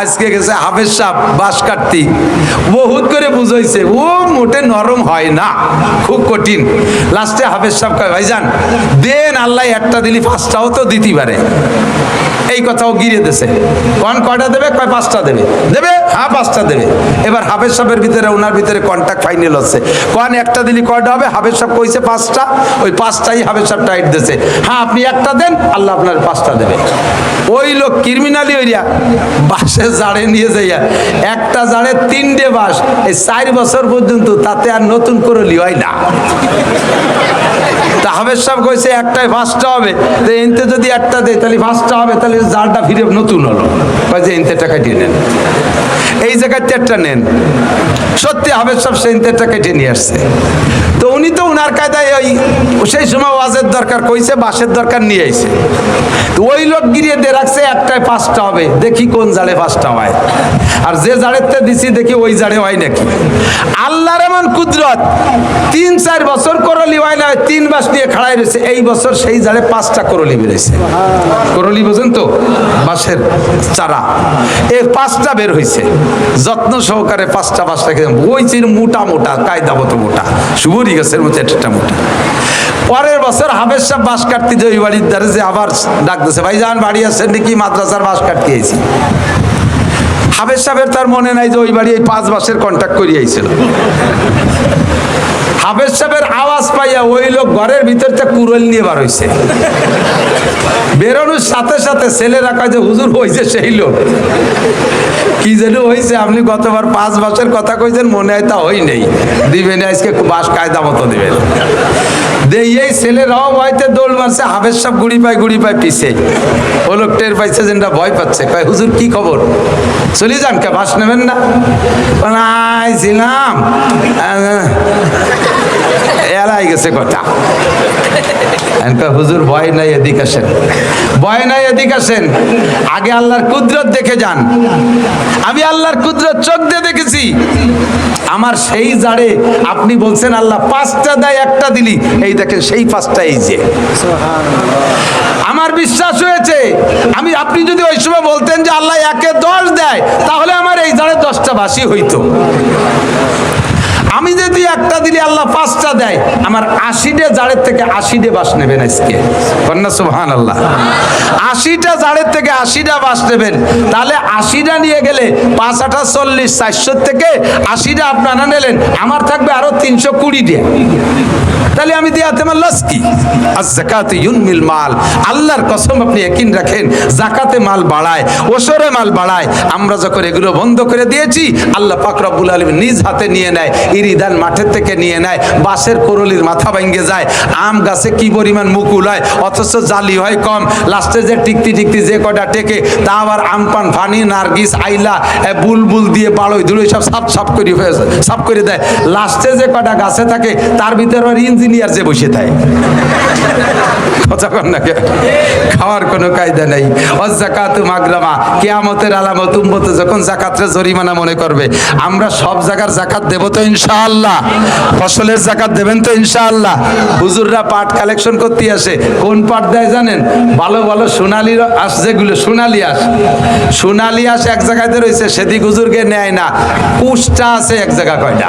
আজকে গেছে হাফেজ সাহেব বাঁশ কাটতি, বহুত করে বুঝাইছে, ও মোটে নরম হয় না, খুব কঠিন। লাস্টে হাফেজ সাহেব কয় ভাইজান দেন, আল্লাহ একটা দিলি পাঁচটাও তো দিতে পারে। এই কথাও গিরে দিছে। কয়টা দেবে? কয় পাঁচটা দেবে। দেবে? হ্যাঁ পাঁচটা দেবে। এবার হাফেজ সাহেবের ভিতরে ওনার ভিতরে কন্ট্যাক্ট ফাইনাল হচ্ছে। একটা দিলি কয়টা হবে? হাফেজ সাহেব কইছে পাঁচটা, ওই পাঁচটাই হাফেজ সাহেব টাইট দিছে। হ্যাঁ আপনি একটা দেন, আল্লাহ আপনার পাঁচটা দেবে। ওই লোক ক্রিমিনালি ওইরা বাঁশের জাড়ে নিয়ে যাইয়া একটা জাড়ে 3টে বাঁশ, এই 4 বছর পর্যন্ত তাতে আর নতুন করে লিওয়াই না। তা হাফেজ সাহেব কইছে একটাই পাঁচটা হবে, তো এনতে যদি একটা দেয় তাহলে পাঁচটা হবে, তাহলে জালটা ফিরে নতুন হলো। কয় যে এনতে টাকা দিয়ে নেন, এই জায়গায় 4টা নেন। সত্যি হাফেজ সাহেব সেই 4টা কেটে নিয়ে আসছে। তো উনি তো উনার কায়দায় ওই সেই সময় ওয়াজের দরকার কইছে, বাঁশের দরকার নিয়ে আইছে। তো ওই লোক গিরিয়ে দিয়ে রাখছে একটাই পাঁচটা হবে, দেখি কোন জালে পাঁচটা হয়। আর যে জাড়েতে দিছি দেখি ওই জাড়ে হয় নাকি। আল্লাহর এমন কুদরত, 3-4 বছর করলি হয় না, 3 বাঁশ নিয়ে খাড়াই রয়েছে। এই বছর সেই জাড়ে 5টা করলি বেরোইছে। করলি বোঝেন তো, বাঁশের চারা, এর 5টা বের হয়েছে। যত্ন সহকারে 5টা বাঁশ রেখে ওই চির মোটা মোটা, কায়দা মতো মোটা, শুভরি গাছের মতো একটা মোটা। পরের বছর হাফেজ সাহেব বাঁশ কাটতে যে ওই বাড়ির দ্বারে যে আবার ডাক দিয়েছে, ভাইজান বাড়ি আসছেন নাকি? মাদ্রাসার বাঁশ কাটতে আইছি। হাফেজ সাহেবের তার মনে নাই যে ওই বাড়ি এই 5 বাঁশের কন্ট্যাক্ট করিয়ে আইছিল। হাফেজ সাহেবের আওয়াজ পাইয়া ওই লোক ঘরের ভিতর থেকে কুড়াল নিয়ে বার হইছে। বেরোনোর সাথে সাথে ছেলেরা কয় যে হুজুর হয়েছে সেই লোক। কি যেন হয়েছে, আপনি গতবার 5 বাঁশের কথা কইছেন, মনে হয় তা হই নেই, দিবেন আজকে বাঁশ কায়দা মতো দিবেন। এই ছেলেরাও ভয়তে দৌড় মারছে, হাফেজ সাহেব গুড়ি পায় পিছে। ও লোক টের পাইছে যে ভয় পাচ্ছে, কয় হুজুর কি খবর, চলে যান কে, বাঁশ নেবেন না? আইছিলাম, এলাই গেছে কথা। হুজুর ভয় নাই, এদিকে আসেন, ভয় নাই এদিকে আসেন, আগে আল্লাহর কুদরত দেখে যান। আমি আল্লাহর কুদরত চোখ দিয়ে দেখেছি। আমার সেই জাড়ে আপনি বলছেন আল্লাহ 5টা দেয়, একটা দিলি, এই দেখেন সেই 5টা এই যে। আমার বিশ্বাস হয়েছে, আপনি যদি ওই সময় বলতেন যে আল্লাহ 1-এ 10 দেয়, তাহলে আমার এই জাড়ে 10টা বাঁশই হইতো। আমি যদি একটা দিলে আল্লাহ 5টা দেয়, আমার 80টে জাড়ের থেকে 80টে বাঁশ নেবেন আজকে, কন্যা সুবহানাল্লাহ। 80টা জাড়ের থেকে 80টা বাঁশ নেবেন, তাহলে 80টা নিয়ে গেলে 5-8 40, 400 থেকে 80টা আপনারা নিলেন, আমার থাকবে আরো 320 টাকা। তাহলে আমি দিয়াতে আমার লস কি? আয-যাকাতু ইউনমিল মাল। আল্লাহর কসম, আপনি ইয়াকিন রাখেন, যাকাতে মাল বাড়ায়, ওশরে মাল বাড়ায়। আমরা যখন এগুলো বন্ধ করে দিয়েছি, আল্লাহ পাক রব্বুল আলামিন নিজ হাতে নিয়ে নেয়, ইরিদান মাঠের থেকে নিয়ে নেয়, বাঁশের করলির মাথা ভেঙে যায়, আম গাছে কি পরিমাণ মুকুল হয়, অথচ জালি হয় কম। লাস্টে যে টিকতি যে কটা টেকে, তা আবার আমপান, ফানি, নার্গিস, আইলা, বুলবুল দিয়ে বাড়ই ধুড়ি সব সাফ করে দেয়। লাস্টে যে কটা গাছে থাকে, তার ভিতরে ইঞ্জিনিয়ার যে বসে থাকে। খাওয়ার কোনো কায়দা নেই। অয-যাকাতু মাগরামা, কিয়ামতের আলামত। উম্মত যখন যাকাতরে জরিমানা মনে করবে। আমরা সব জায়গার যাকাত দেব তো ইনশাআল্লাহ? ফসলের যাকাত দেবেন তো ইনশাআল্লাহ? হুজুররা পাট কালেকশন করতে আসে, কোন পাট দেয় জানেন? ভালো ভালো সোনালি আঁশ, যেগুলো সোনালি আঁশ এক জায়গায় রয়েছে, সেদিক হুজুরকে নেয় না। কুষ্টা আছে এক জায়গা, কয়টা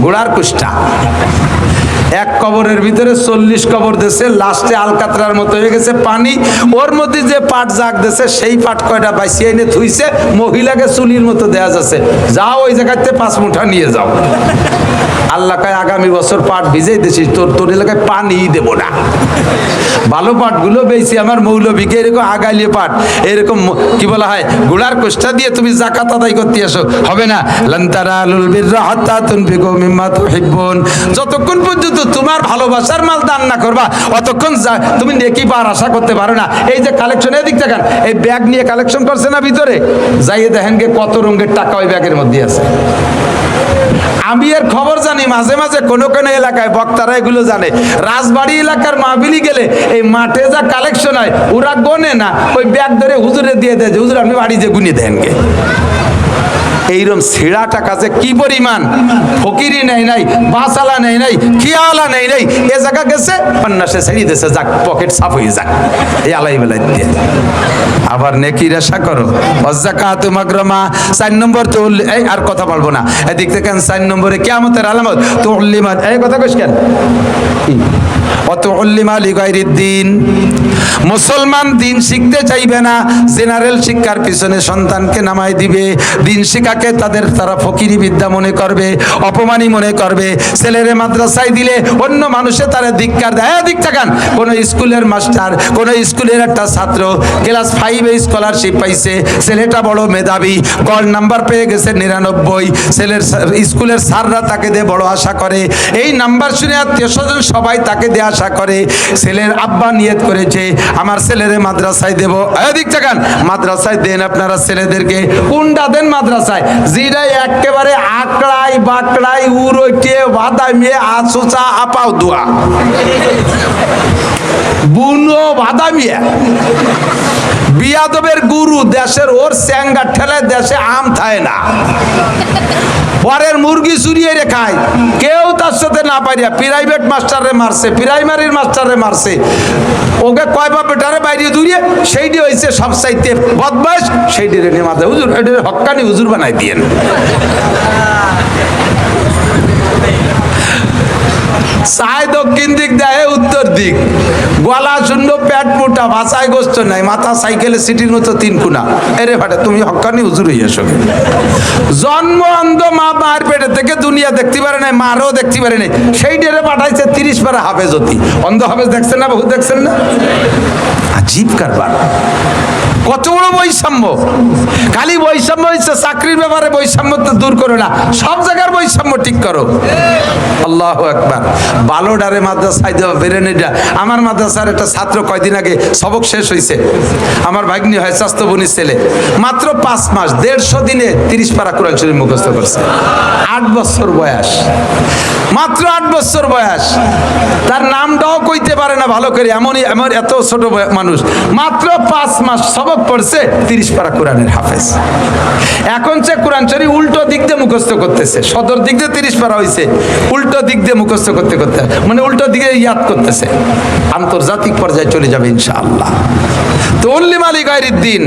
গোড়ার কুষ্টা। এক কবরের ভিতরে 40 কবর দিয়েছে, লাস্টে আলকাতরার মতো হয়ে গেছে পানি। ওর মধ্যে যে পাট জাগ দিয়েছে, সেই পাট কয়টা বাইসিয়ে এনে থুইছে, মহিলাকে চুলির মতো দেয়া যাচ্ছে, যাও ওই জায়গাতে 5 মুঠা নিয়ে যাও। আল্লাহ কয় আগামী বছর পাট ভিজেই দিছি, তোর এলাকায় পানি দেবো না। ভালো পাটগুলো বেশি আমার মৌলবীকে এরকম আগাইলে পাট, এরকম কি বলা হয়, গোড়ার কোষ্টা দিয়ে তুমি যাকাত আদায় করতে আসো, হবে না। লান তারালুল বিররা হাত্তা তুনফিকু মিম্মা তুহিব্বুন। যতক্ষণ পর্যন্ত তোমার ভালোবাসার মাল দান না করবা, অতক্ষণ তুমি নেকি পাওয়ার আশা করতে পারো না। এই যে কালেকশন, এদিক দেখেন, এই ব্যাগ নিয়ে কালেকশন করছে না ভিতরে, যাইয়ে দেখেন কত রঙের টাকা ওই ব্যাগের মধ্যে আছে। আমি এর খবর জানি, মাঝে মাঝে কোনো কোনো এলাকায় বক্তারা এগুলো জানে। রাজবাড়ি এলাকার মাহফিলি গেলে এই মাঠে যা কালেকশন হয়, ওরা গোনে না, ওই ব্যাগ ধরে হুজুরে দিয়ে দেয়, যে হুজুর আপনি বাড়ি যে গুনে দেন গে। এইরকম ছিঁড়া টাকা যে কি পরিমাণ, ফকিরি নেই নাই, বাসালা নেই নাই, খিয়ালা নেই নাই, এ জায়গা গেছে 50 ছেড়ে দিয়েছে, যাক পকেট সাফ হয়ে যাক, এই আলাই বেলায় দিয়ে। আবার নেকির আশা করো। ওয়াযাকাতু মাগরামা। 4 নম্বর তো এই আর কথা বলবো না, এদিক থেকে 4 নম্বরে কিয়ামতের আলামত তুল্লিমা। এই কথা কইস কেন? মুসলমান দিন শিখতে চাইবে না, জেনারেল শিক্ষার পিছনে সন্তানকে নামাই দিবে। দিন শিক্ষাকে তারা ফকিরি বিদ্যা মনে করবে, অপমানী মনে করবে। ছেলেরে মাদ্রাসায় দিলে অন্য মানুষে তারা ধিক্কার দেয়। দিক থাকান কোন স্কুলের মাস্টার, কোন স্কুলের একটা ছাত্র ক্লাস 5-এ স্কলারশিপ পাইছে, ছেলেটা বড় মেধাবী, গোল্ড নাম্বার পেয়ে গেছে 99। ছেলের স্কুলের স্যাররা তাকে দিয়ে বড় আশা করে। এই নাম্বার শুনে আত্মীয় স্বজন সবাই তাকে দিয়ে আশা করে। ছেলের আব্বা নিয়ত করেছে আমার ছেলেরে মাদ্রাসায় দেব। এদিক থাকান মাদ্রাসায় দেন আপনারা ছেলেদেরকে। কোনটা দেন মাদ্রাসায়? যেটা একেবারে আকড়াই বাকড়াই উড়োটে বাদামিয়ে আসুচা আপাও দোয়া বুনো বাদামিয়া বিয়াদবের গুরু দেশের ওর স্যাঙ্গা ঠেলে দেশে আম থায় না। পরের মুরগি চুরিয়ে খায়, কেউ তার সাথে না পারিয়া প্রাইভেট মাস্টারে মারছে, প্রাইমারির মাস্টারে মারছে, ওকে কয় বা বেটারে বাইরে দূরিয়ে সেইটি হয়েছে সব চাইতে বদমাস। সেইটি রে মাথা হুজুর এটা হক্কানি হুজুর বানাই দিয়েন। চায় দক্ষিণ দিক দেয় উত্তর দিক, গলা শূন্য পেট মোটা, বাসায় গোস্ত নাই, মাথা সাইকেলে সিটির মতো 3 কোনা। এরে ফাটে তুমি হক্কানি হুজুর হইয়াছো। জন্ম অন্ধ মা মার পেটে থেকে দুনিয়া দেখতে পারে নাই, মারও দেখতে পারে নাই, সেই ডেরে পাঠাইছে 30 পারা হাফেজ হতি। অন্ধ হাফেজ দেখছেন না? বহু দেখছেন না? আজীব কারবার। কত বড় বৈষম্য! খালি বৈষম্য হচ্ছে চাকরির ব্যাপারে বৈষম্য তো দূর করো না, সব জায়গার বৈষম্য ঠিক করো। আল্লাহু আকবার। বালোডারে মাদ্রাসায় দেওয়া বেরেনিটা। আমার মাদ্রাসার একটা ছাত্র কয়দিন আগে সবক শেষ হয়েছে, আমার ভাগ্নি হয় স্বাস্থ্য বোনের ছেলে, মাত্র 5 মাস 150 দিনে 30 পারা কোরআন শরীফ মুখস্থ করছে। 8 বছর বয়স, মাত্র 8 বছর বয়স। তার নামটাও কইতে পারে না ভালো করে, এমনই এমন এত ছোট মানুষ, মাত্র 5 মাস সবক পড়ছে, 30 পারা কোরআনের হাফেজ। এখন সে কোরআন শরীফ উল্টো দিক দিয়ে মুখস্থ করতেছে। সদর দিক দিয়ে 30 পারা হয়েছে, উল্টো দিক দিয়ে মুখস্থ করতে করতে মানে উল্টো দিকে ইয়াদ করতেছে। আন্তর্জাতিক পর্যায়ে চলে যাবে ইনশাআল্লাহ। তো উল্লিম আলী গায়রিদ দিন,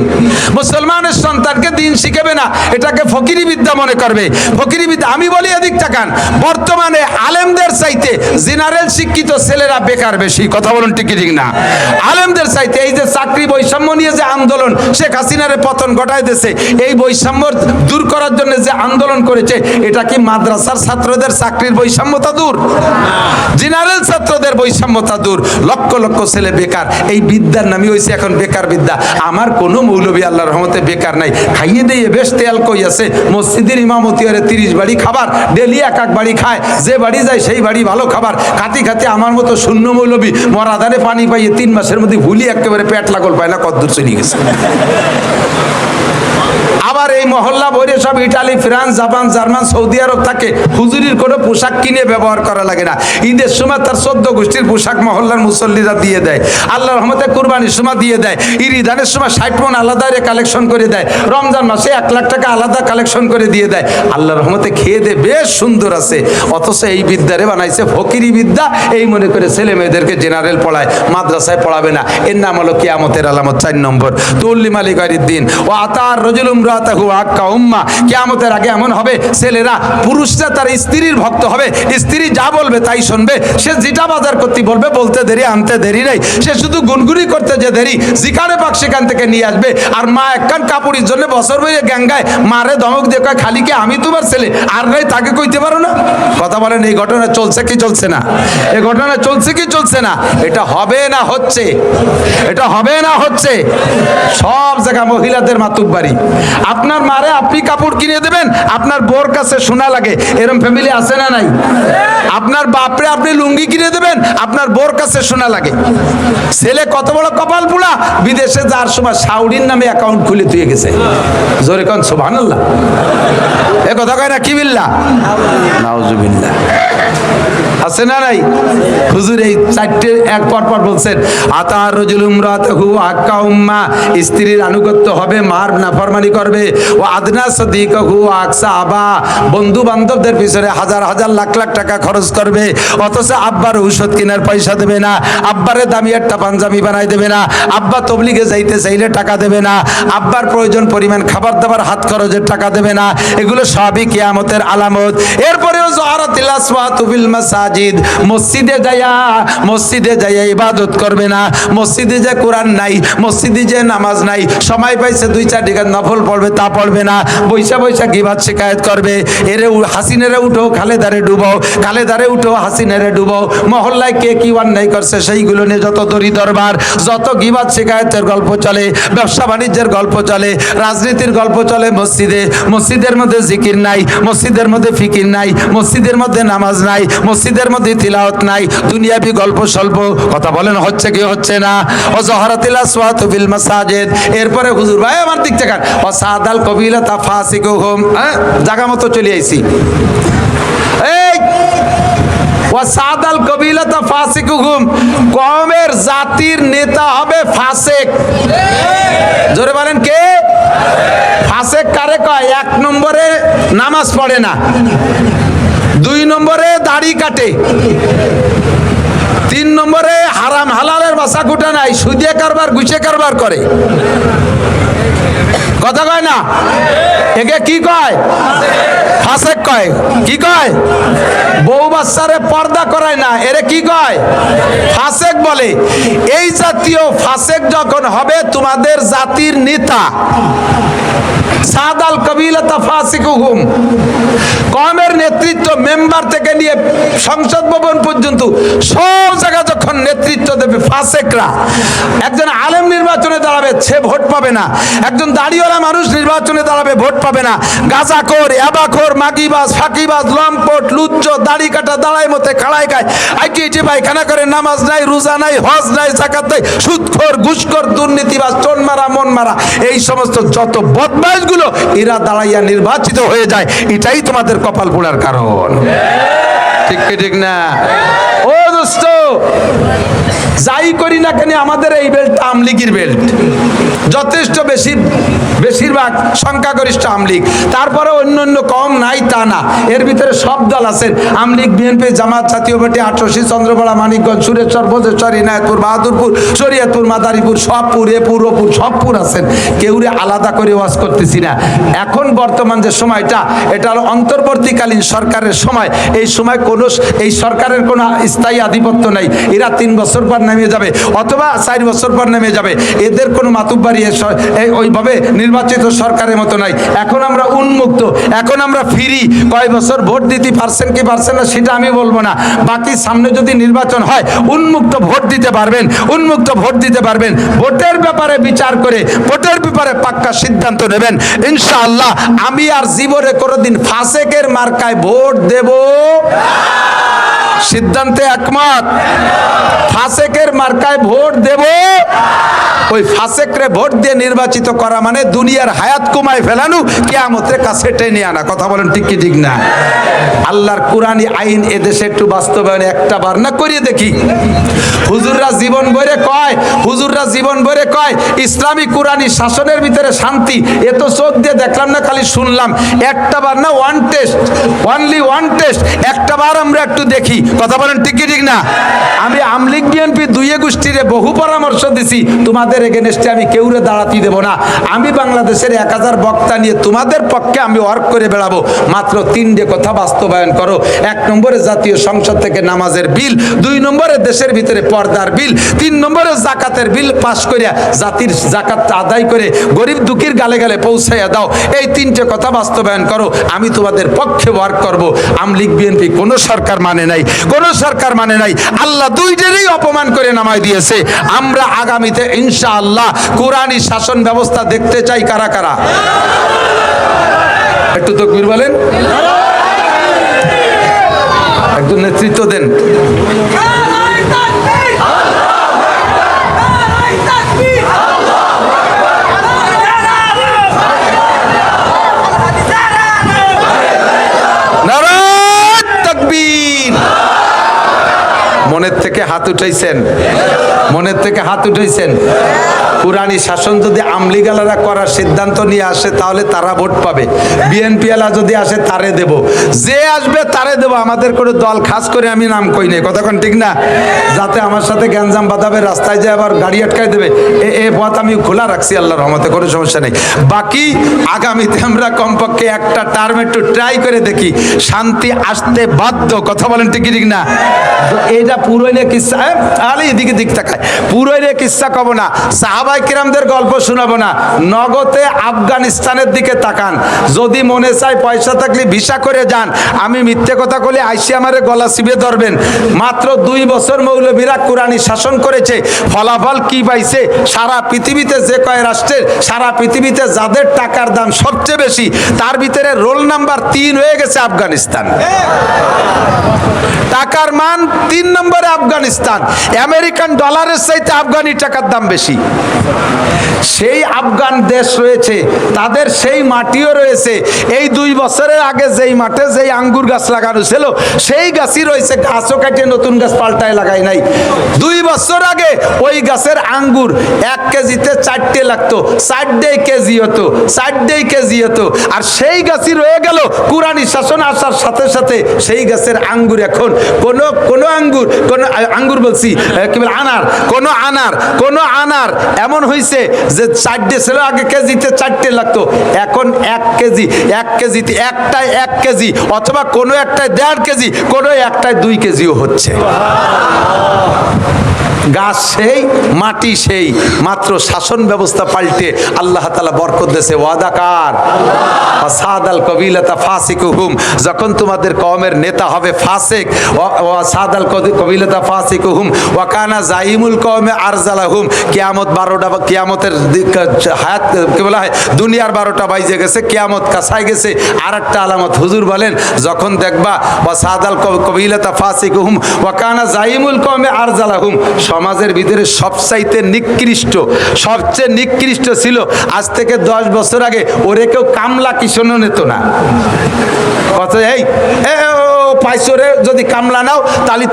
মুসলমানের সন্তানকে দিন শিখাবে না, এটাকে ফকিরি বিদ্যা মনে করবে। ফকিরি বিদ্যা। আমি বলি এদিক তাকান, বর্তমানে আলেমদের চাইতে জেনারেল শিক্ষিত ছেলেরা বেকার বেশি। কথা বলুন ঠিক ঠিক না? আলেমদের চাইতে এই যে চাকরি বৈষম্য নিয়ে যে আন্দোলন শেখ হাসিনার পতন ঘটায় দিয়েছে, এই বৈষম্য দূর করার জন্য যে আন্দোলন করেছে, এটা কি মাদ্রাসার ছাত্রদের চাকরির বৈষম্যতা দূর? জেনারেল ছাত্রদের বৈষম্যতা দূর। লক্ষ লক্ষ ছেলে বেকার। এই বিদ্যার নামই হয়েছে এখন বেকার বিদ্যা। আমার কোনো মৌলবী আল্লাহর রহমতে বেকার নাই। খাইয়ে দিয়ে বেশ তেল কই আছে, মসজিদের ইমামতি হলে 30 বাড়ি খাবার, ডেলি এক বাড়ি খায়, যে বাড়ি যায় সেই বাড়ি ভালো খাবার। খাতি খাতি আমার মতো শূন্য মৌলবী মরাদানে পানি পাইয়ে 3 মাসের মধ্যে ভুলি একেবারে পেট লাগল পায় না, কদ্দূর চলে গেছে। আবার এই মহল্লা ভরে সব Italy, France, Japan, German, Saudi Arab থাকে। হুজুরির কোনো পোশাক কিনে ব্যবহার করা লাগে না। ঈদের সময় তার 14 গোষ্ঠীর পোশাক মহল্লার মুসল্লিরা দিয়ে দেয়। আল্লাহর রহমতে কুরবানির সময় দিয়ে দেয়। ঈদানের সময় 60 মণ আলাদা কালেকশন করে দেয়। রমজান মাসে 1 লাখ টাকা আলাদা কালেকশন করে দিয়ে দেয়। আল্লাহর রহমতে খেয়ে দে বেশ সুন্দর আছে। অথচ এই বিদ্যারে বানাইছে ফকিরি বিদ্যা। এই মনে করে ছেলে মেয়েদেরকে জেনারেল পড়ায়, মাদ্রাসায় পড়াবে না। এর নাম হলো কিয়ামতের আলামত। 4 নম্বর তুল্লিম আলী গায়রিদ দিন ও আতার রজুলুম রাতাহু আক্কা উম্মা। কিয়ামতের আগে এমন হবে, ছেলেরা পুরুষরা তার স্ত্রীর ভক্ত হবে। স্ত্রী যা বলবে তাই শুনবে। সে যেটা বাজার করতে বলবে বলতে দেরি, আনতে দেরি নেই। সে শুধু গুনগুনি করতে যে দেরি, যেখানে পাক সেখান থেকে নিয়ে আসবে। আর মা একখান কাপড়ের জন্য বছর বইয়ে গ্যাঙ্গায় মারে ধমক দিয়ে কয়, খালি কি আমি তোমার ছেলে আর নাই তাকে কইতে পারো না? কথা বলেন, এই ঘটনা চলছে কি চলছে না? এই ঘটনা চলছে কি চলছে না? এটা হবে না হচ্ছে, এটা হবে না হচ্ছে। সব জায়গা মহিলাদের মাতুব্বাড়ি। আপনার মারে আপনি কাপড় কিনে দেবেন, আপনার বোর কাছে শোনা লাগে। এরকম ফ্যামিলি আছে না নাই? আপনার বাপরে আপনি লুঙ্গি কিনে দেবেন, আপনার বোর কাছে শোনা লাগে। ছেলে কত বড় কপাল পুরা, বিদেশে যাওয়ার সময় সাউরির নামে অ্যাকাউন্ট খুলে দিয়ে গেছে। জোরে কোন সুবহানাল্লাহ। এ কথা কয় না কি বিল্লাহ? নাউজুবিল্লাহ। আছে না নাই? হুজুর এই 4টে এক পর পর বলছেন, আতার রজুলুম রাতাহু আক্কা উম্মা। স্ত্রীর আনুগত্য হবে, মার নাফরমানি করবে। ও আদনা সাদিকাহু আকসা আবা, বন্ধু বান্ধবদের পিছনে হাজার হাজার লাখ লাখ টাকা খরচ করবে, অথচ আব্বার ঔষধ কেনার পয়সা দেবে না, আব্বারে দামি একটা পাঞ্জাবি বানাই দেবে না, আব্বা তবলিগে যাইতে চাইলে টাকা দেবে না, আব্বার প্রয়োজন পরিমাণ খাবার দাবার হাত খরচের টাকা দেবে না। এগুলো সবই কিয়ামতের আলামত। এরপরেও জহরাতিল আসওয়াতু ফিল মাসাজিদ, মসজিদে যাইয়া ইবাদত করবে না, মসজিদে যে কোরআন নাই, মসজিদে যে নামাজ নাই, সময় পাইছে 2-4 টাকা নফল পড়বে তা পড়বে না, বৈশা বৈশা গীবত শিকায়ত করবে। এরে হাসিনেরে উঠো খালেদারে ডুবাও, খালেদারে উঠো হাসিনেরে ডুবাও। মহল্লায় কে কি অন্যায় করছে সেইগুলো নিয়ে যত দড়ি দরবার, যত গীবত শিকায়তের গল্প চলে, ব্যবসা বাণিজ্যের গল্প চলে, রাজনীতির গল্প চলে মসজিদে। মসজিদের মধ্যে জিকির নাই, মসজিদের মধ্যে ফিকির নাই, মসজিদের মধ্যে নামাজ নাই, মসজিদের মধ্যে তিলাওয়াত নাই, দুনিয়াবি গল্প স্বল্প। কথা বলেন হচ্ছে কি হচ্ছে না? ও জহরাতিল আসওয়াতু ফিল মাসাজিদ। এরপরে হুজুর ভাই আমার দিক থেকে ও সাদাল কবিলাতা ফাসিকুহুম, জায়গা মতো চলে আইছি। এই ও সাদাল কবিলাতা ফাসিকুহুম, কওমের জাতির নেতা হবে ফাসেক। জোরে বলেন কে? ফাসেক কারে কয়? 1 নম্বরে নামাজ পড়ে না, 2 নম্বরে দাড়ি কাটে, 3 নম্বরে হারাম হালালের বাসা কুটা নাই, সুদে কারবার ঘুষে কারবার করে। কথা কয় না? একে কি কয়? ফাসেক কয়। কি কয়? বউ বাচ্চারে পর্দা করায় না, এরে কি কয়? ফাসেক বলে। এই জাতীয় ফাসেক যখন হবে তোমাদের জাতির নেতা, সাদাল কবিলাতা ফাসিকুহুম, কওমের নেতৃত্ব মেম্বার থেকে নিয়ে সংসদ ভবন পর্যন্ত সব জায়গা যখন নেতৃত্ব দেবে ফাসেকরা। একজন আলেম নির্বাচনে দাঁড়াবে, সে ভোট পাবে না। একজন দাড়িওয়ালা মানুষ নির্বাচনে দাঁড়াবে, ভোট পাবে না। গাঁজাখোর, ইয়াবাখোর, মাগিবাজ, ফাঁকিবাজ, লম্পট, লুচ্চ, দাড়ি কাটা, দাঁড়াই মতে খাড়াই খায়, আইটি পায়খানা করে, নামাজ নাই, রোজা নাই, হজ নাই, যাকাত নাই, সুদখোর, ঘুষখোর, দুর্নীতিবাজ, টোন মারা, মন মারা, এই সমস্ত যত বদমাইশ গুলো এরা দাঁড়াইয়া নির্বাচিত হয়ে যায়। এটাই তোমাদের কপাল পোড়ার কারণ। ঠিক কি ঠিক না? ও দোস্ত, যাই করি না কেন আমাদের এই বেল্ট আমলিগির বেল্ট, যথেষ্ট বেশিরভাগ সংখ্যাগরিষ্ঠ আমলিগ। তারপরে অন্য অন্য কম নাই তা না, এর ভিতরে সব দল আছেন। আমলিগ, বিএনপি, জামাত, জাতীয় পার্টি, আটরশি, চন্দ্রপাড়া, মানিকগঞ্জ, সুরেশ্বর, বজেশ্বর, ইনায়তপুর, বাহাদুরপুর, শরীয়তপুর, মাদারীপুর, সবপুর, এপুর, ওপুর, সবপুর আছেন। কেউরে আলাদা করে ওয়াজ করতেছি না। এখন বর্তমান যে সময়টা, এটা হলো অন্তর্বর্তীকালীন সরকারের সময়। এই সময় এই সরকারের কোনো স্থায়ী আধিপত্য নাই। এরা 3 বছর পর নেমে যাবে অথবা 4 বছর পর নেমে যাবে। এদের কোনো মাতুব্বারি ওইভাবে নির্বাচিত সরকারের মতো নাই। এখন আমরা উন্মুক্ত, এখন আমরা ফ্রি। কয় বছর ভোট দিতে পারছেন কি পারছেন না সেটা আমি বলবো না। বাকি সামনে যদি নির্বাচন হয় উন্মুক্ত ভোট দিতে পারবেন, উন্মুক্ত ভোট দিতে পারবেন। ভোটের ব্যাপারে বিচার করে, ভোটের ব্যাপারে পাক্কা সিদ্ধান্ত নেবেন ইনশাআল্লাহ। আমি আর জীবনে কোনোদিন ফাসেকের মার্কায় ভোট দেব সিদ্ধান্তে একমত। ফাসেকের মার্কায় ভোট দেব, ওই ফাসেকরে ভোট দিয়ে নির্বাচিত করা মানে দুনিয়ার হায়াত কমায় ফেলানো, কিয়ামতের কাছে টেনে আনা। কথা বলেন ঠিক কি ঠিক না? আল্লাহর কোরআনী আইন এদেশে একটু বাস্তবায়ন একটা বার না করিয়ে দেখি। হুজুররা জীবন ভরে কয়, হুজুররা জীবন ভরে কয় ইসলামী কোরআনী শাসনের ভিতরে শান্তি। এ তো চোখ দিয়ে দেখলাম না, খালি শুনলাম। একটা বার না, one test, only one test, একটা বার আমরা একটু দেখি। কথা বলেন ঠিক কি ঠিক না? আমি আমলিগ, বিএনপি দুইয়ে গোষ্ঠীরে বহু পরামর্শ দিছি, তোমাদের এগেনস্টে আমি কেউরে দাঁড়াতে দেব না। আমি বাংলাদেশের 1000 বক্তা নিয়ে তোমাদের পক্ষে আমি ওয়ার্ক করে বেড়াবো। মাত্র 3টে কথা বাস্তবায়ন করো। 1 নম্বরে জাতীয় সংসদ থেকে নামাজের বিল, 2 নম্বরে দেশের ভিতরে পর্দার বিল, 3 নম্বরে জাকাতের বিল পাশ করিয়া জাতির জাকাত আদায় করে গরিব দুঃখীর গালে গালে পৌঁছাইয়া দাও। এই 3টে কথা বাস্তবায়ন করো, আমি তোমাদের পক্ষে ওয়ার্ক করব। আমলিগ, বিএনপি কোনো সরকার মানে নাই, কোন সরকার মানে নাই। আল্লাহ দুইটারই অপমান করে নামায় দিয়েছে। আমরা আগামীতে ইনশাআল্লাহ কোরআনী শাসন ব্যবস্থা দেখতে চাই। কারা কারা একটু তাকবীর বলেন, একটু নেতৃত্ব দেন। নারায়ে তাকবীর। মনের থেকে হাত উঠাইছেন? মনের থেকে হাত উঠেছেন? কুরানি শাসন যদি আমলিগালারা করার সিদ্ধান্ত নিয়ে আসে তাহলে তারা ভোট পাবে, বিএনপি আলা যদি আসে তারে দেব, যে আসবে তারে দেব। আমাদের কোনো দল খাস করে আমি নাম কই নাই, কতক্ষণ ঠিক না, যাতে আমার সাথে গ্যাঞ্জাম বাঁধাবে, রাস্তায় যায় আবার গাড়ি আটকায় দেবে, এ পথ আমি খোলা রাখছি আল্লাহর রহমতে, কোনো সমস্যা নেই। বাকি আগামীতে আমরা কমপক্ষে একটা টার্ম একটু ট্রাই করে দেখি, শান্তি আসতে বাধ্য, কথা বলেন ঠিক ঠিক না? এইটা পুরোইলে কিসসা, আরে এদিকে দিক তাকায়, পুরোইলে কিসসা কব না, সাহাবায়ে কিরামদের গল্প শোনাবো না, নগদে আফগানিস্তানের দিকে তাকান। যদি মনে চায় পয়সা থাকলে ভিসা করে যান, আমি মিথ্যে কথা বলে আইসি আমারে গলা চিপে ধরবেন। মাত্র 2 বছর মৌলবীরা কুরানি শাসন করেছে, ফলাফল কি পাইছে? সারা পৃথিবীতে যে কয় রাষ্ট্রের, সারা পৃথিবীতে যাদের টাকার দাম সবচেয়ে বেশি, তার ভিতরে রোল নাম্বার 3 হয়ে গেছে আফগানিস্তান। টাকার মান 3 নম্বরে আফগানিস্তান। আমেরিকান ডলারের চাইতে আফগানি টাকার দাম বেশি। সেই আফগান দেশ রয়েছে, তাদের সেই মাটিও রয়েছে। এই 2 বছরের আগে যেই মাঠে যেই আঙ্গুর গাছ লাগানো ছিল, সেই গাছই রয়েছে, গাছও কাটিয়ে নতুন গাছ পাল্টায় লাগাই নাই। 2 বছর আগে ওই গাছের আঙ্গুর 1 কেজিতে 4টে লাগতো, 4 কেজি হতো, 4 কেজি হতো। আর সেই গাছই রয়ে গেল। কুরানি শাসন আসার সাথে সাথে সেই গাছের আঙ্গুর এখন কোন আঙ্গুর বলছি কি বলে, কোন আনার এমন হয়েছে যে 4 ছিল আগে, কেজিতে 4টে লাগতো, এখন 1 কেজিতে একটাই 1 কেজি, অথবা কোনো একটাই 1.5 কেজি, কোনো একটাই 2 কেজিও হচ্ছে। গাছ সেই, মাটি সেই, মাত্র শাসন ব্যবস্থা পাল্টে আল্লাহ তাআলা বরকত দেশে ওয়াদা কার, সাদাল কবিলাতা ফাসিকুহুম, যখন তোমাদের কওমের নেতা হবে ফাসিক, সাদাল কবিলাতা ফাসিকুহুম ওয়া কানা জাইমুল কওমে আরজালাহুম। কিয়ামত 12টা, কিয়ামতের হায়াত কি বলা হয়, দুনিয়ার 12টা বাইজে গেছে, কিয়ামত কাছায় গেছে। আর একটা আলামত হুজুর বলেন, যখন দেখবা ওয়া সাদাল কবিলাতা ফাসিকুহুম ওয়া কানা জাইমুল কওমে আরজালাহুম, সমাজের ভিতরে সবচাইতে নিকৃষ্ট, সবচেয়ে নিকৃষ্ট ছিল আজ থেকে 10 বছর আগে, ওরে কেউ কামলা কিশোরও নিত না। কত এই পাইছরে যদি কামলা নাও তাহলে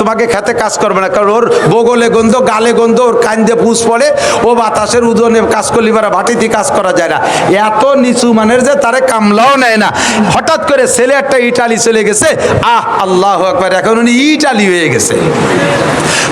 তোমাকে খেতে কাজ করবে না, কারণ ওর বগলে গন্ধ, গালে গন্ধ, ওর কান্দে পুষ পড়ে, ও বাতাসের উদনে কাজ করলে ভাটিতে কাজ করা যায় না। এত নিচু মানের যে তারে কামলাও নেয় না। হঠাৎ করে ছেলে একটা ইটালি চলে গেছে, আল্লাহু আকবার, এখন উনি ইটালি হয়ে গেছে,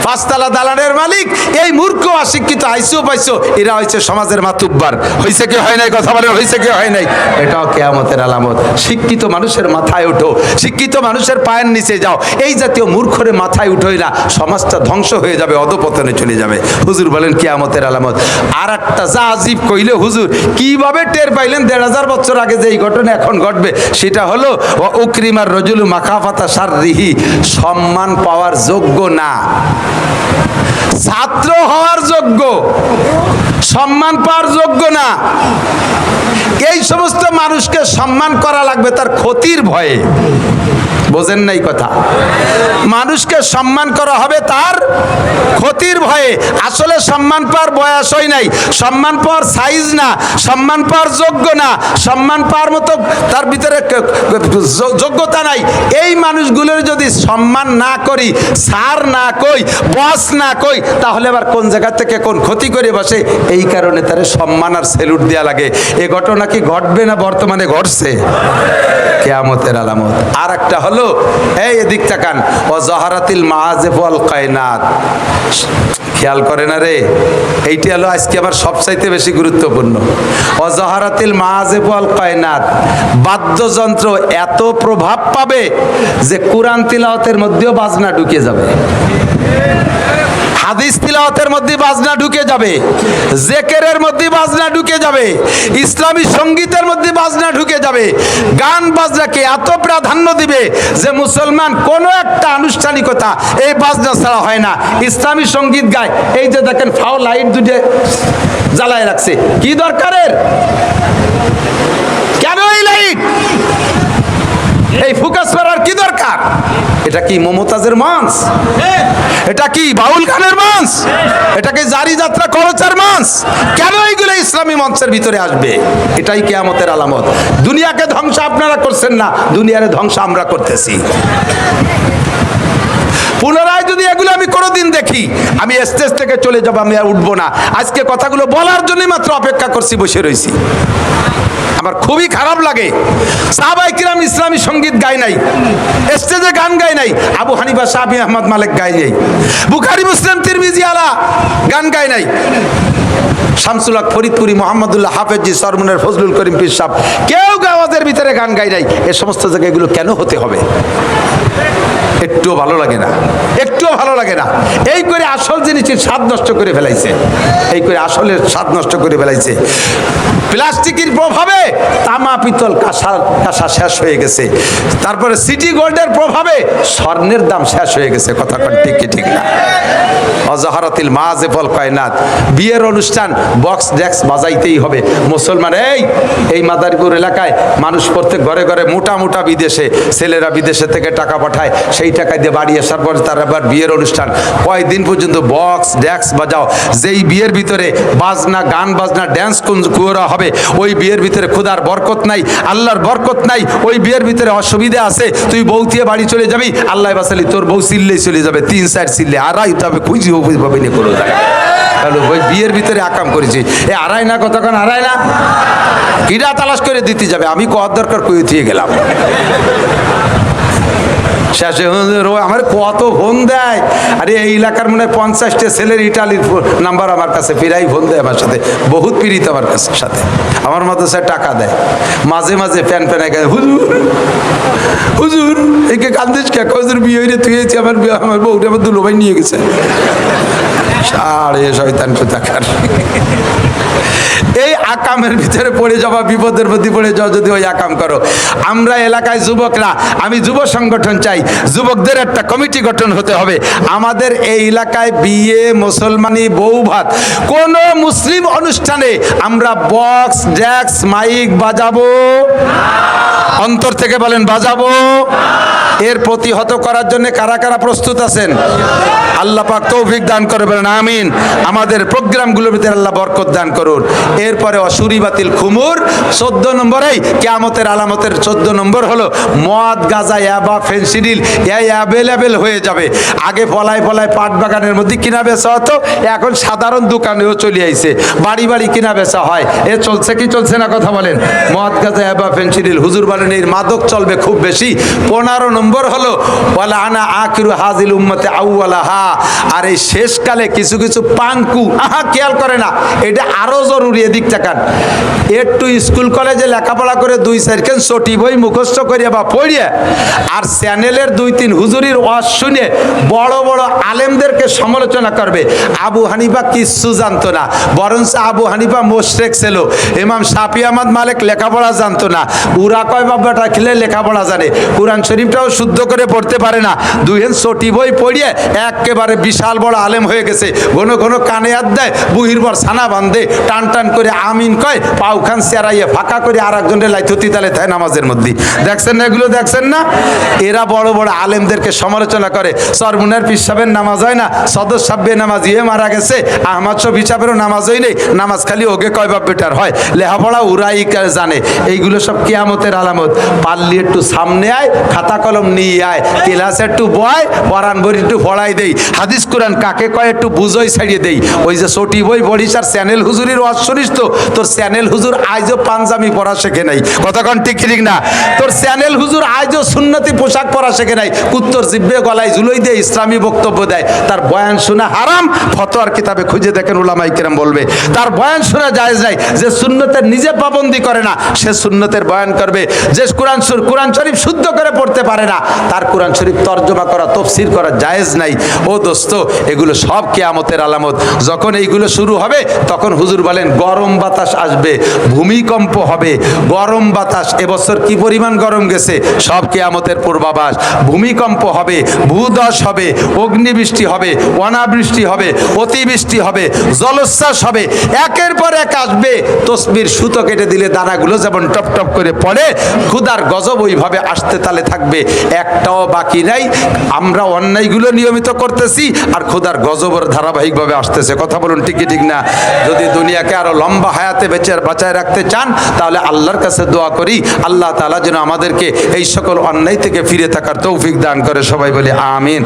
5 তলা দালানের মালিক। এই মূর্খ অশিক্ষিত আইসো পাইছো, এরা হয়েছে সমাজের মাতুব্বার। হয়েছে কি হয় নাই, কথা বলে, হয়েছে কি হয় নাই? এটাও কিয়ামতের আলামত। শিক্ষিত মানুষের মাথায় ওঠো, শিক্ষিত মানুষের পায়ের নিচে যাও। এই জাতীয় মূর্খরে মাথায় উঠোই না, সমাজটা ধ্বংস হয়ে যাবে, অধপতনে চলে যাবে। হুজুর বলেন কিয়ামতের আলামত। আর একটা যা আজীব কইলে হুজুর কিভাবে টের পাইলেন 1500 বছর আগে যে এই ঘটনা এখন ঘটবে, সেটা হলো উকরিমার রজুলু মাখাফাতা শাররিহি, সম্মান পাওয়ার যোগ্য না, ছাত্র হওয়ার যোগ্য, সম্মান পাওয়ার যোগ্য না। এই সমস্ত মানুষকে সম্মান করা লাগবে তার ক্ষতির ভয়ে। বোঝেন নাই কথা? মানুষকে সম্মান করা হবে তার ক্ষতির ভয়ে। আসলে সম্মান পাওয়ার বয়সই নাই, সম্মান পাওয়ার সাইজ না, সম্মান পাওয়ার যোগ্য না, সম্মান পাওয়ার মতো তার ভিতরে যোগ্যতা নাই। এই মানুষগুলোর যদি সম্মান না করি, স্যার না কই, বস না কই, তাহলে আবার কোন জায়গা থেকে কোন ক্ষতি করে বসে। এই কারণে তার সম্মান আর সেলুট দেওয়া লাগে। এ ঘটনা কি ঘটবে না বর্তমানে ঘটছে? কিয়ামতের আলামত। আর একটা হলো, এই এদিক তাকান, ও জহারাতিল মাআজিফ ওয়াল কায়নাত, খেয়াল করে না রে, এইটা হলো আজকে আমার সবচাইতে বেশি গুরুত্বপূর্ণ। ও জহারাতিল মাআজিফ ওয়াল কায়নাত, বাদ্যযন্ত্র এত প্রভাব পাবে যে কোরআন তিলাওয়াতের মধ্যেও বাজনা ঢুকে যাবে, হাদিস তিলাওয়াতের মধ্যে বাজনা ঢুকে যাবে, জিকিরের মধ্যে বাজনা ঢুকে যাবে, ইসলামী সঙ্গীতের মধ্যে বাজনা ঢুকে যাবে। গান বাজনাকে এত প্রাধান্য দিবে যে মুসলমান কোনো একটা আনুষ্ঠানিকতা এই বাজনা ছাড়া হয় না। ইসলামী সঙ্গীত গায়, এই যে দেখেন ফাও লাইট দুটো জ্বালায় রাখছে, কি দরকারের? কেন এই লাইট, এই ফোকাস করার কি দরকার? এটা কি মমতাজের মঞ্চ? এটা কি বাউল গানের মঞ্চ? এটা কি জারি যাত্রা খরচের মঞ্চ? কেন এইগুলো ইসলামী মঞ্চের ভিতরে আসবে? এটাই কিয়ামতের আলামত। দুনিয়াকে ধ্বংস আপনারা করছেন না, দুনিয়ার ধ্বংস আমরা করতেছি। পুনরায় যদি এগুলো আমি কোনোদিন দেখি, আমি স্টেজ থেকে চলে যাব, আমি আর উঠবো না। আজকে কথাগুলো বলার জন্যই মাত্র অপেক্ষা করছি, বসে রয়েছি। আমার খুবই খারাপ লাগে, সাহাবায়ে কিরাম ইসলামী সঙ্গীত গায় নাই, স্টেজে গান গায় নাই, আবু হানিফা, শাফি, আহমদ, মালিক গায় নাই, বুখারী, মুসলিম, তিরমিজি আলা গান গায় নাই, শামসুল হক ফরিদপুরি, মোহাম্মদুল্লাহ হাফেজি, সরমুনের ফজলুল করিম পীর সাহেব, কেউ গাওয়াজের ভিতরে গান গায় নাই। এ সমস্ত জায়গায় এগুলো কেন হতে হবে? একটুও ভালো লাগে না, একটুও ভালো লাগে না। এই করে আসল জিনিসের স্বাদ নষ্ট করে ফেলাইছে, এই করে আসলের স্বাদ নষ্ট করে ফেলাইছে। প্লাস্টিকের প্রভাবে তামা, পিতল, কাঁসা শেষ হয়ে গেছে। তারপরে সিটি গোল্ডের প্রভাবে স্বর্ণের দাম শেষ হয়ে গেছে। কথা ঠিক কি ঠিক না? অজহারাতিল মাজেফল কায়নাত, বিয়ের অনুষ্ঠান বক্স ডেক্স বাজাইতেই হবে। মুসলমান এই মাদারীপুর এলাকায় মানুষ প্রত্যেক ঘরে ঘরে মোটা মোটা বিদেশে, ছেলেরা বিদেশে থেকে টাকা পাঠায়, সেই টাকা দিয়ে বাড়ি আসার পর তার আবার বিয়ের অনুষ্ঠান কয়দিন পর্যন্ত বক্স ডেক্স বাজাও। যেই বিয়ের ভিতরে বাজনা, গান বাজনা, ড্যান্স করা হবে, ওই বিয়ের ভিতরে খোদার বরকত নাই, আল্লাহর বরকত নাই। ওই বিয়ের ভিতরে অসুবিধা আছে, তুই বউ দিয়ে বাড়ি চলে যাবি, আল্লাহ বাসালি তোর বউ চিল্লেই চলে যাবে, 3-4 চিল্লে আড়াই তবে খুঁজি পাবে না কোনো জায়গায়। ওই বিয়ের ভিতরে আকাম করেছি, এ আড়াই না, কতক্ষণ আড়াই না, কিরা তালাশ করে দিতে যাবে, আমি কত দরকার কই দিয়ে গেলাম। শেষে আমার কত ফোন দেয়, আরে এই এলাকার মনে হয় 50টা ছেলের ইটালির নাম্বার আমার কাছে, ফিরাই ফোন দেয় আমার সাথে, বহুত পীড়িত আমার কাছে সাথে, আমার মতো সে টাকা দেয়, মাঝে মাঝে প্যান প্যানায় গায়ে, হুজুর হুজুর একে কান্দিস কে, হুজুর বিয়ে হইলে তুই আমার বউটা আমার দুলোভাই নিয়ে গেছে। সাড়ে শয়তান কোথাকার। এই আকামের ভিতরে পড়ে যাওয়া, বিপদের মধ্যে পড়ে যাওয়া যদি ওই আকাম করো। আমরা এলাকায় যুবকরা, আমি যুব সংগঠন চাই, যুবকদের একটা কমিটি গঠন হতে হবে। আমাদের এই এলাকায় বিয়ে, মুসলমানি, বউ ভাত, কোন মুসলিম অনুষ্ঠানে আমরা বক্স ডেক্স মাইক বাজাবো? অন্তর থেকে বলেন বাজাবো। এর প্রতিহত করার জন্য কারা কারা প্রস্তুত আছেন? আল্লাহ পাক তৌফিক দান করে, বলেন আমিন। আমাদের প্রোগ্রামগুলোর ভিতরে আল্লাহ বরকত দান করুন। এরপরে অসুরি বাতিল খুমুর 14 নম্বরেই কিয়ামতের আলামতের 14 নম্বর হলো মদ, গাঁজা, ইয়াবা, ফেনসিডিল অ্যাভেলেবেল হয়ে যাবে। আগে ফলায় ফলায় পাট বাগানের মধ্যে কিনা বেচা হতো, এখন সাধারণ দোকানেও চলে আইছে, বাড়ি বাড়ি কিনা বেচা হয়। এ চলছে কি চলছে না? কথা বলেন। মদ, গাঁজা, ইয়াবা, ফেনসিডিল, হুজুর বলেন এই মাদক চলবে খুব বেশি। 15 নম্বর হলো ওয়ালা আনা আখিরু হাজিল উম্মতে আউওয়ালাহা। আর এই শেষকালে কিছু কিছু পাঙ্কু, খেয়াল করে না, এটা আরো জরুরি, এদিক তাকান। একটু স্কুল কলেজে লেখাপড়া করে 2-4 খান চটি বই মুখস্থ করিয়া বা পড়িয়া আর চ্যানেলের 2-3 হুজুরির ওয়াজ শুনে বড় বড় আলেমদেরকে সমালোচনা করবে। আবু হানিফা কিচ্ছু জানতো না, বরঞ্চ আবু হানিফা মুশরিক ছিল। ইমাম শাফি, আহমদ, মালিক লেখাপড়া জানতো না। উরা কয় বাবাটা খেলে লেখাপড়া জানে, কোরআন শরীফটাও শুদ্ধ করে পড়তে পারে না। 2 হেন চটি বই পড়িয়ে একেবারে বিশাল বড় আলেম হয়ে গেছে। ঘন ঘন কানে হাত দেয়, বুহির বর ছানা বান্ধে, টান টান করে আমিন কয়, পাউখান চেরাইয়ে ফাঁকা করে আর একজনের লাইথতি তালে থাকে নামাজের মধ্যে। দেখছেন না এগুলো? দেখছেন না? এরা বড় বড় আলেমদেরকে সমালোচনা করে। সরমুনার পীর সাহেবের নামাজ হয় না, সদর সাহেবের নামাজ ইয়ে মারা গেছে, আহমদ শফি সাহেবেরও নামাজ হয় নেই, নামাজ খালি ওকে কয় বাপ বেটার হয়, লেখাপড়া উরাই জানে। এইগুলো সব কিয়ামতের আলামত। পারলি একটু সামনে আয়, খাতা কলম নিয়ে আয়, ক্লাসে একটু বয়, পরান বই একটু পড়াই দেই, হাদিস কোরআন কাকে কয় একটু বুঝোই ছাড়িয়ে দেই। ওই যে চটি বই পড়িস আর চ্যানেল হুজুরির ওয়াজ শুনিস, তো তোর চ্যানেল হুজুর আজও পাঞ্জাবি পরা শেখে নাই। কতক্ষণ ঠিক ঠিক না? তোর চ্যানেল হুজুর আজও সুন্নতি পোশাক পরা শেখে নাই। কুত্তর জিব্বে গলায় ঝুলই দিয়ে ইসলামী বক্তব্য দেয়, তার বয়ান শোনা হারাম। ফতোয়ার কিতাবে খুঁজে দেখেন, উলামায়ে কেরাম বলবে তার বয়ান শোনা জায়েজ নাই। যে সুন্নতের নিজে পাবন্দি করে না, সে সুন্নতের বয়ান করবে। যে কোরআন শরীফ শুদ্ধ করে পড়তে পারে না, তার কোরআন শরীফ তর্জমা করা, তফসির করা জায়েজ নাই। ও দোস্ত, এগুলো সব কিয়ামতের আলামত। যখন এইগুলো শুরু হবে, তখন হুজুর বলেন গরম বাতাস আসবে, ভূমিকম্প হবে, গরম বাতাস। এবছর কি পরিমাণ গরম গেছে, সব কিয়ামতের পূর্বাভাস। ভূমিকম্প হবে, ভূধস হবে, অগ্নিবৃষ্টি হবে, অনাবৃষ্টি হবে, অতিবৃষ্টি হবে, জলোচ্ছ্বাস হবে, একের পর এক আসবে। তসবির সুতো কেটে দিলে দানাগুলো যেমন টপ টপ করে পড়ে, ক্ষুধার গজব ওইভাবে আসতে তালে থাকবে, একটাও বাকি নাই। আমরা অন্যায়গুলো নিয়মিত করতেছি আর ক্ষুধার গজবের ধারাবাহিকভাবে আসতেছে। কথা বলুন ঠিক কি ঠিক না? যদি দুনিয়াকে আরো লম্বা হায়াতে বেঁচে বাঁচায় রাখতে চান, তাহলে আল্লাহর কাছে দোয়া করি, আল্লাহ তাআলা যেন আমাদেরকে এই সকল অন্যায় থেকে ফিরে থাকার তৌফিক দান করে। সবাই বলি আমিন।